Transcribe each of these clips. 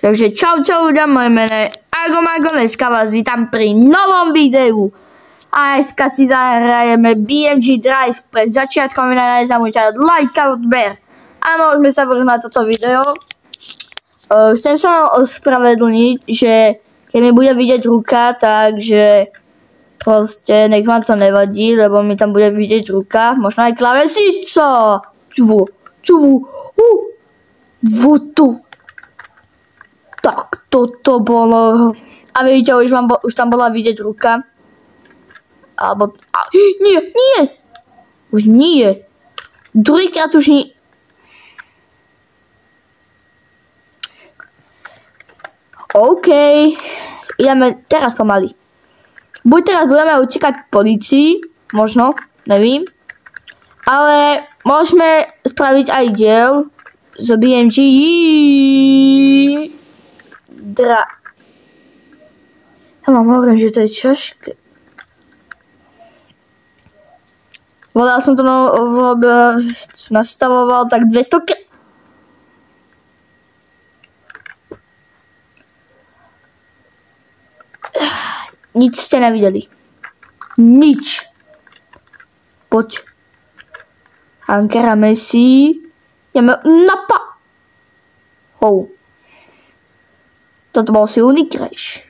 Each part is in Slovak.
Takže čau ľudia, moje meno je Agomago, dneska vás vítam pri novom videu. A dneska si zahrajeme BMG Drive. Pred začiatkom videa nezabudnite like a odber. A môžeme sa vrhnúť na toto video. Chcem sa vám ospravedlniť, že keď mi bude vidieť ruka, takže proste nech vám to nevadí, lebo mi tam bude vidieť ruka. Možno aj klavesnica. Votu. Tak toto bolo. A vidíte, už tam bola vidieť ruka. Alebo... Nie! Už nie. Druhýkrát už nie. OK. Ideme teraz pomaly. Buď teraz budeme utekať policii. Možno. Nevím. Ale môžeme spraviť aj diel z BMG Ja vám hovorím, že to je ťažké. Volal som to nastavoval tak 200 Nič ste nevideli. Nič. Poď. Ankara Messi. Ideme na Toto bol silný crash.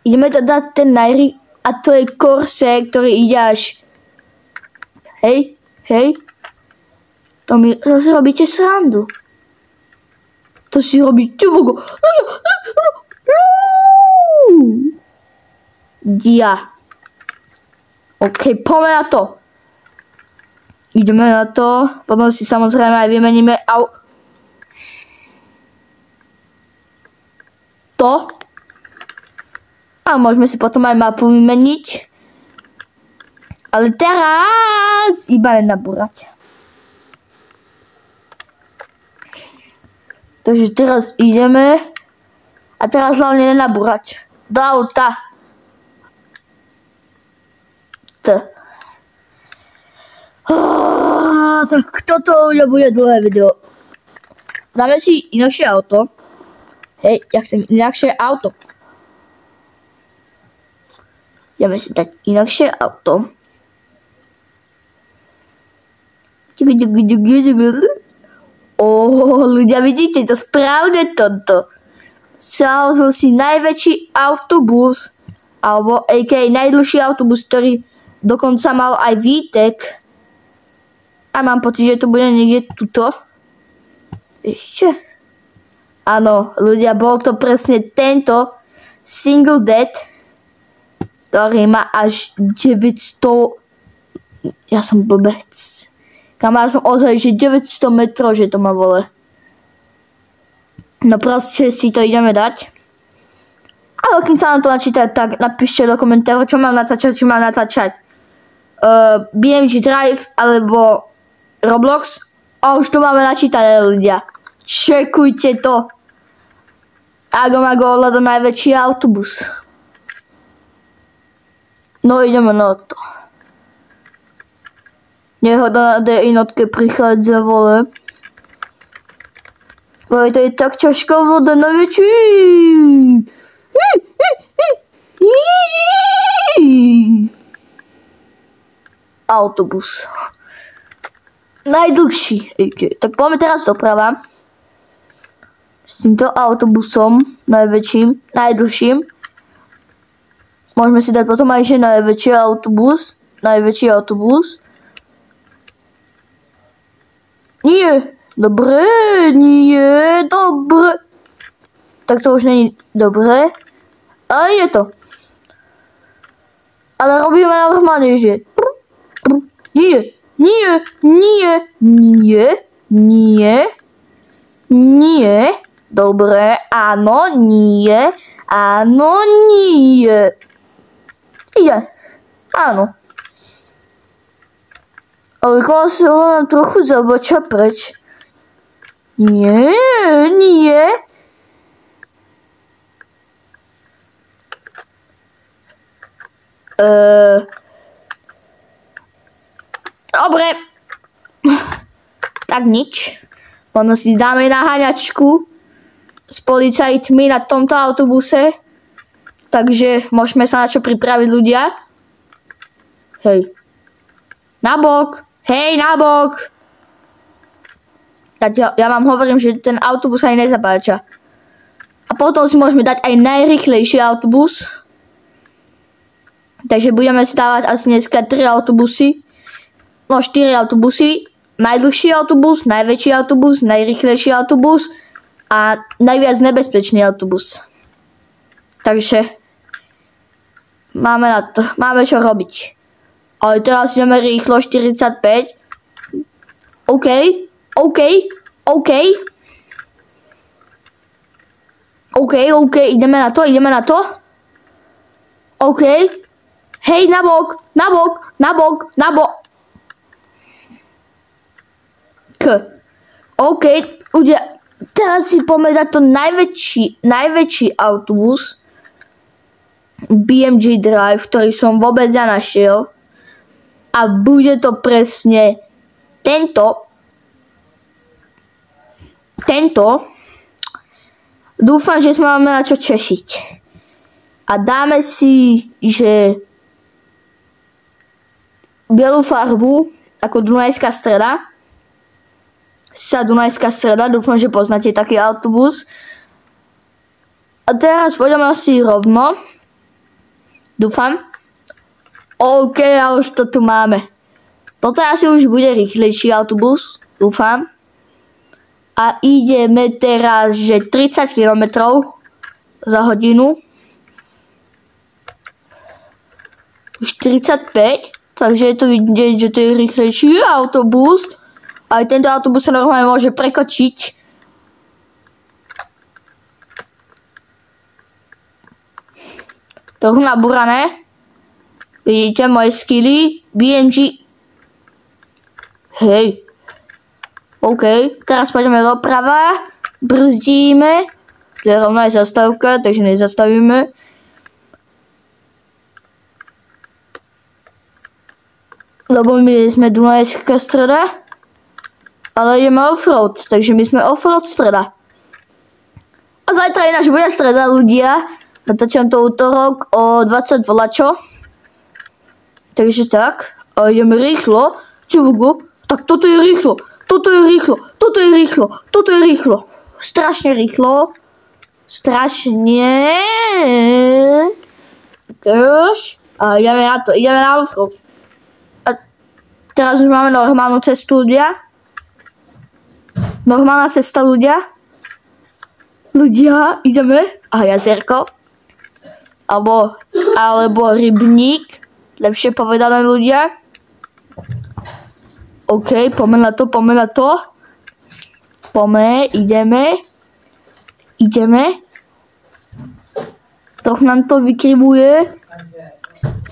Ideme teda ten najry... A to je Corse, ktorý ide až... Hej. To si robíte srandu. To si robíte... OK, poďme na to. Ideme na to. Potom si samozrejme aj vymeníme to. A môžeme si potom aj mapu vymeniť. Ale teraz iba len nabúrať. Takže teraz ideme. A teraz hlavne nenabúrať. Do auta. Tak toto bude dlhé video. Dáme si inakšie auto. Hej, ja chcem inakšie auto. Ideme si dať inakšie auto. Ľudia, vidíte to správne toto. Zahozol si najväčší autobus, alebo a.k.a. najdlhší autobus, ktorý dokonca mal aj výtek. A mám pocit, že to bude niekde tuto. Ešte. Áno, ľudia, bol to presne tento single dead, ktorý má až 900... Ja som blbec. Kamarát som ozaj, že 900 metrov, že to má vole. No proste si to ideme dať. Ale kým sa nám to načíta, tak napíšte do komentárov, čo mám natáčať. BMG Drive alebo Roblox. A už to máme načítané, ľudia. Čekujte to. Agomago hľadá najväčší autobus. No ideme na to. Nehoda na D1 prichádza, vole. Vole, to je tak ťažká voda, najväčší. Autobus. Najdlhší. Tak poďme teraz doprava. S týmto autobusom, najdlhším. Môžeme si dať potom aj, že najväčší autobus. Nie, dobre. Tak to už není dobré. Ale je to. Ale robíme normálne, že... Nie. Dobre, áno, nie. Ide. Áno. Ale koľko sa ho nám trochu zaboča preč. Nie. Dobre. Tak nič. Ono si dáme naháňačku s policajtmi na tomto autobuse. Takže môžeme sa na čo pripraviť, ľudia. Hej. Nabok. Hej, nabok. Ja vám hovorím, že ten autobus aj nezapáča. A potom si môžeme dať aj najrýchlejší autobus. Takže budeme si dávať asi dneska 3 autobusy. No 4 autobusy. Najdlhší autobus, najväčší autobus, najrýchlejší autobus a najviac nebezpečný autobus. Takže máme na to, máme čo robiť. Ale teraz ideme rýchlo, 45. OK, ideme na to. OK. Hej, nabok. OK, ľudia, teraz si poďme dať to najväčší autobus BMG Drive, ktorý som vôbec našiel. A bude to presne tento. Dúfam, že sme máme na čo češiť. A dáme si, že bielú farbu, ako Dunajská streda. Dunajská streda, dúfam, že poznáte taký autobus. A teraz poďme asi rovno. Dúfam. OK, a už to tu máme. Toto asi už bude rýchlejší autobus, dúfam. A ideme teraz, že 30 km za hodinu. Už 45, takže je to vidieť, že to je rýchlejší autobus. Aj tento autobus sa normálne môže prekočiť. Trochu nabúrané. Vidíte moje skilly. BMG. Hej. OK. Teraz poďme doprava. Brzdíme. To je rovná zastavka, takže nezastavíme. Lebo my sme Dunajská streda. Ale ideme offroad, takže my sme offroad streda. A zajtra ináč bude streda, ľudia. Natáčam to útorok o 20 volačo. Takže tak. A ideme rýchlo. Tak toto je rýchlo. Strašne rýchlo. A ideme na to. Ideme na offroad. A teraz už máme normálnu cestu, ľudia. Normálna cesta, ľudia. Ľudia, ideme. A jazierko. Alebo rybník. Lepšie povedané, ľudia. OK, poďme na to. Ideme. Troch nám to vykrivuje.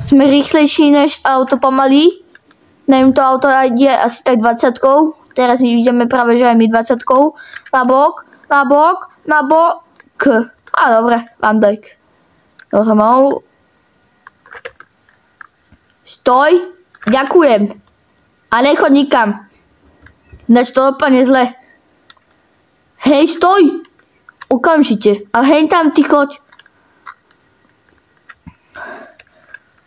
Sme rýchlejší než auto pomaly. Neviem, to auto ide asi tak 20-kou. Teraz my ideme práve, že aj my 20-kou. Nabok. A dobre, mám dojk. Normál. Stoj. Ďakujem. A nechod nikam. Ináč to dopadne zle. Hej, stoj. Okamžite. A hej tam, ty choď.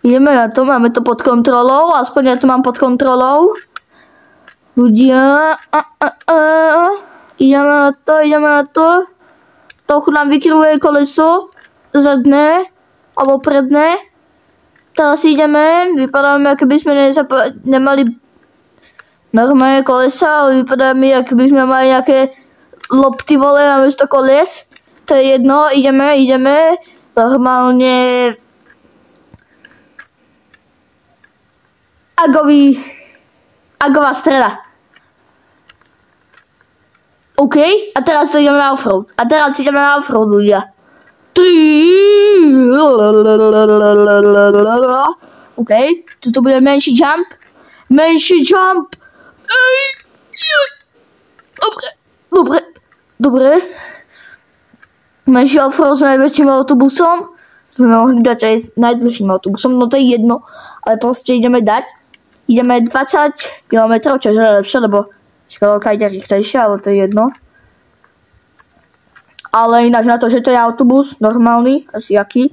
Ideme na to, máme to pod kontrolou. Aspoň ja to mám pod kontrolou. Ľudia, ideme na to. Trochu nám vykrivuje koleso, zadné, alebo predné. Teraz ideme, vypadáme, ako by sme nemali normálne kolesa, ale vypadáme, ako by sme mali nejaké lopty vole namiesto koles. To je jedno, ideme, normálne agová streda. OK, a teraz ideme na offroad. Ľudia. 3. OK, toto bude menší jump. Dobre. Menší offroad s najväčším autobusom. sme mohli dať aj s najdlhším autobusom, no to je jedno, ale proste ideme 20 km, čo je lepšie, lebo školovka ide rýchlejšie, ale to je jedno. Ale ináč na to, že to je autobus normálny, asi aký,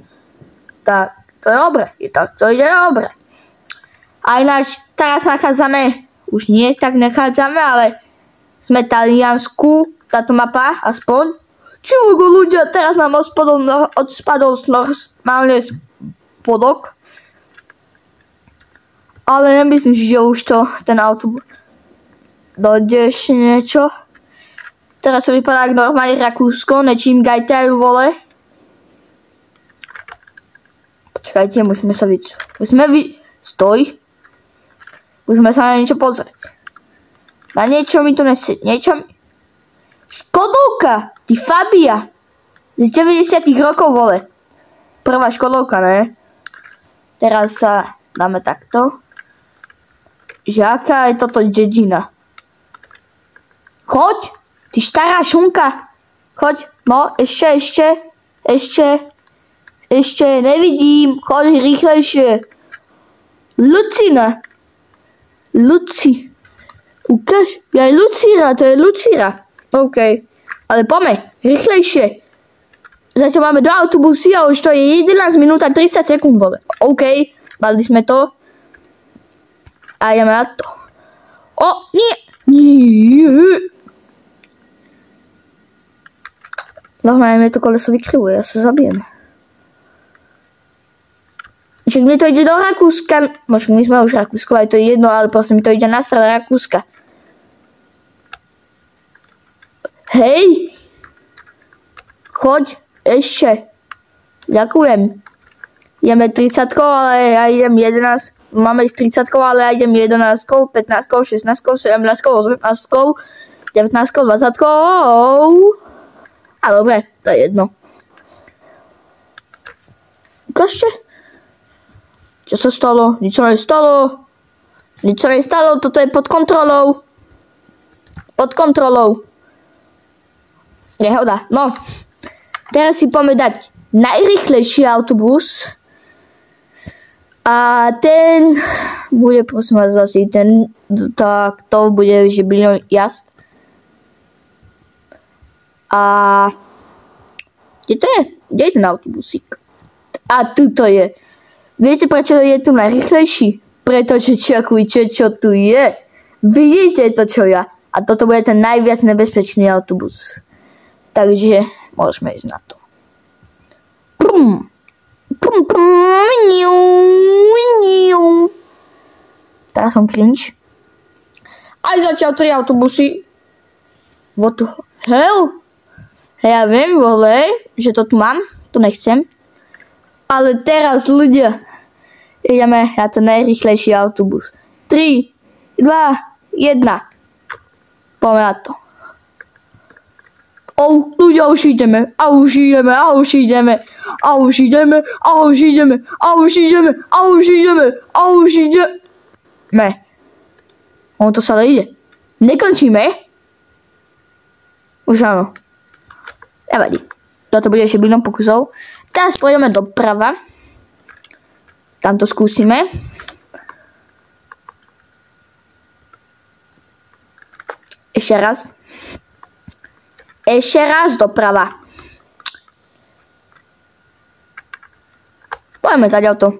tak to je dobre, tak to ide dobre. A ináč teraz nachádzame, už nie tak nachádzame, ale sme v Taliansku, táto mapa aspoň. Čo ľudia, teraz nám spadol normálne spodok. Ale nemyslím si, že už to, ten autobus dojde ešte niečo. Teraz to vypadá ako normálne Rakúsko, nečím gajtajú, vole. Počkajte, musíme sa Stoj. Musíme sa na niečo pozrieť. Na niečo mi to nesedí. Škodovka! Ty Fabia! Z 90 rokov, vole. Prvá Škodovka, ne? Teraz sa dáme takto. Že aká je toto dedina? Choď! Ty stará šunka! Choď! No, ešte, nevidím! Choď rýchlejšie! Lucina! Ukáž? Ja je Lucíra, to je Lucíra. OK. Ale poďme, rýchlejšie. Zatiaľ máme 2 autobusy a už to je 11 minút a 30 sekúnd, vole. OK, mali sme to. A ideme na to. O, nie. Normálne to koleso vykrivuje, ja sa zabijem. Však mi to ide do Rakúska. Možno my sme už Rakúsko, aj to je jedno, ale proste mi to ide na stranu Rakúska. Hej! Choď, ešte. Ďakujem. Ideme 30, ale ja idem 11. Máme 30, ale ja idem 11, 15, 16, 17, 18, 19, 20. A dobre, to je jedno. Ukážte? Čo sa stalo? Nič sa nestalo, toto je pod kontrolou. Nehoda. No. Teraz si poďme dať najrýchlejší autobus. A ten bude, prosím vás, asi ten, tak to bude, že bilión jazd. A kde to je? Kde je ten autobusík? A tu to je. Viete, prečo je tu najrýchlejší? Pretože čakujte, čo tu je. Vidíte to, čo ja. A toto bude ten najviac nebezpečný autobus. Takže môžeme ísť na to. Teraz som cringe. Aj začal 3 autobusy. What the hell? Ja viem, vole, že to tu mám. To nechcem. Ale teraz, ľudia, ideme na ten najrýchlejší autobus. 3, 2, 1. Poďme na to. Ľudia, už ideme. Ono to sa ide. Nekončíme? Už áno. Nevadí. Toto bude ešte bilión pokusov. Teraz pôjdeme doprava. Tam to skúsime. Ešte raz doprava. Poďme tady o to.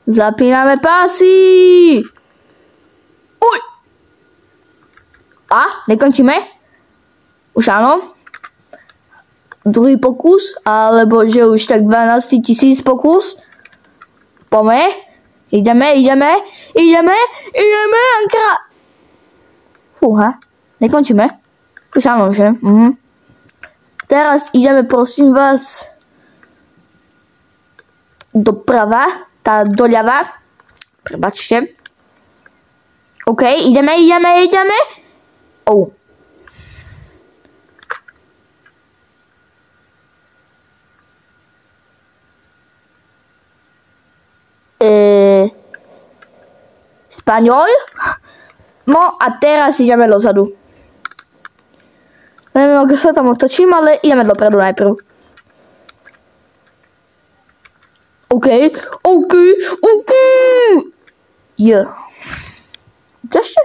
Zapíname pásy. Uj. A, nekončíme? Už áno. Druhý pokus, alebo že už tak 12 000 pokus. Poďme. Ideme. Fúha, nekončíme. Už áno, že? Teraz ideme, prosím vás, doprava, tá doľava. Prebačte. OK, ideme. Špaňol? No a teraz ideme dozadu. Neviem, ako sa tam otočím, ale ideme dopredu najprv. OK. Je. Ešte?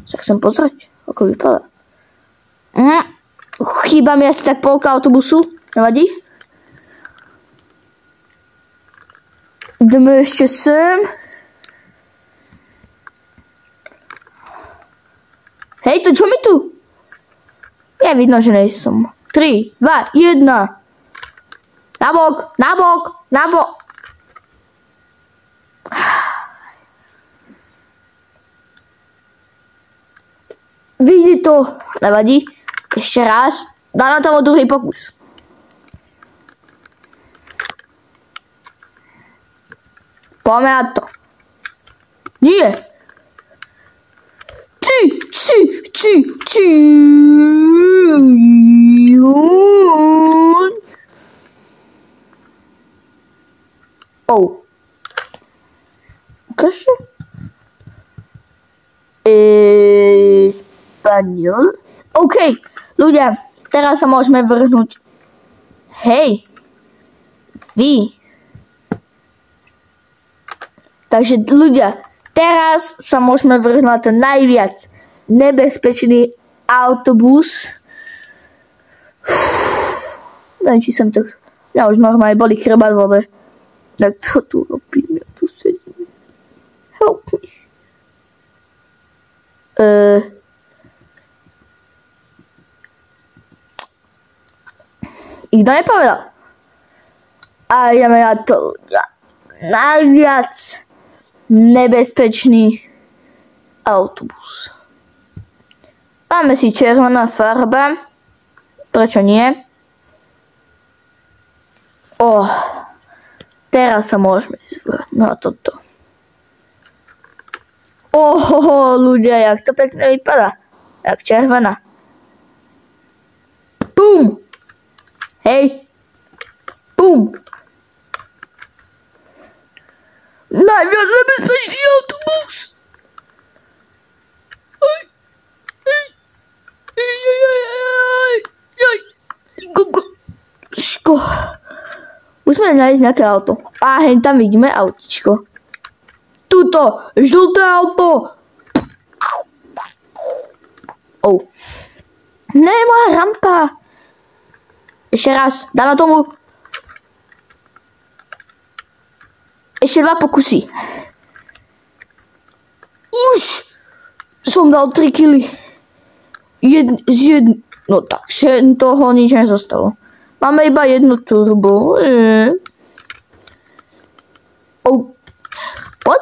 Sa chcem pozrieť, ako vypadá. Chýba mi asi tak polka autobusu. Nevadí. Ideme ešte sem. Hej, to čo mi tu? Je vidno, že nejsom. 3, 2, 1. Nabok. Vidí to. Nevadí. Ešte raz. Dá na tam druhý pokus. Poďme na to. Nie. Ukáže? Španiel. OK, ľudia, teraz sa môžeme vrhnúť. Hej. Vy. Takže ľudia, teraz sa môžeme vrhnúť na ten najviac nebezpečný autobus. Neviem, či som to... Ja už normálne boli chrbát vôbec. Tak to tu robím, ja tu sedím. Help me. Nikto nepovedal. A ideme na to ľudia. Najviac nebezpečný autobus. Máme si červená farba. Prečo nie? Teraz sa môžeme zvrhnúť na toto. Ľudia, jak to pekne vypadá. Jak červená. Bum! Hej! Bum! Najviac nebezpečný autobus! Musíme nájsť nejaké auto. Hej, tam vidíme autičko. Tuto! Žlté auto! Ne, moja rampa! Ešte raz, dáme tomu. Ešte 2 pokusy. Už som dal 3 kily. No tak, toho nič nezostalo. Máme iba jedno turbo. Poď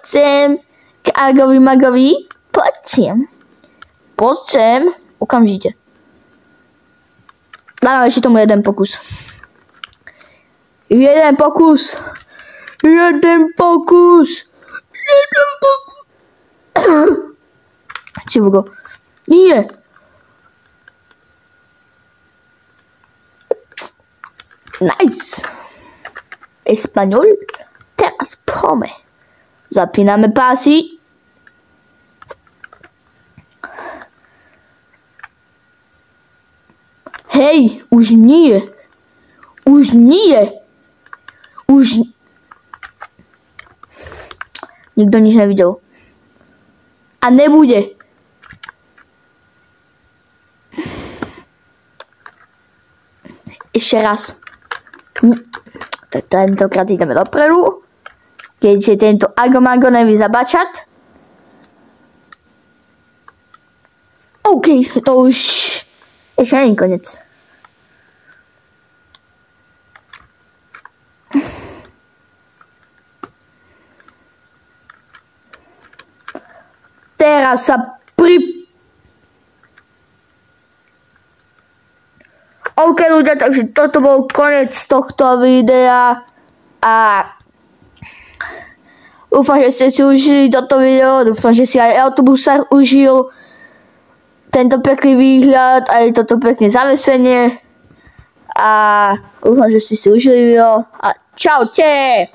sem. K Agovi Magovi. Poď sem. Okamžite. Dáme ešte tomu jeden pokus. Jeden pokus. Chivugo. Nie. Nice. Español. Teraz poďme. Zapíname pásy. Hej, už nie. Nikto nič nevidel. A nebude. Ešte raz. Tak tentokrát ideme dopredu. Keďže tento Agomago nevie zabačať. OK, to už ešte nie je koniec. Teraz sa OK ľudia, takže toto bol koniec tohto videa a dúfam, že ste si užili toto video, dúfam, že si aj autobusár užil tento pekný výhľad, aj toto pekné zavesenie a dúfam, že ste si užili video a čaute!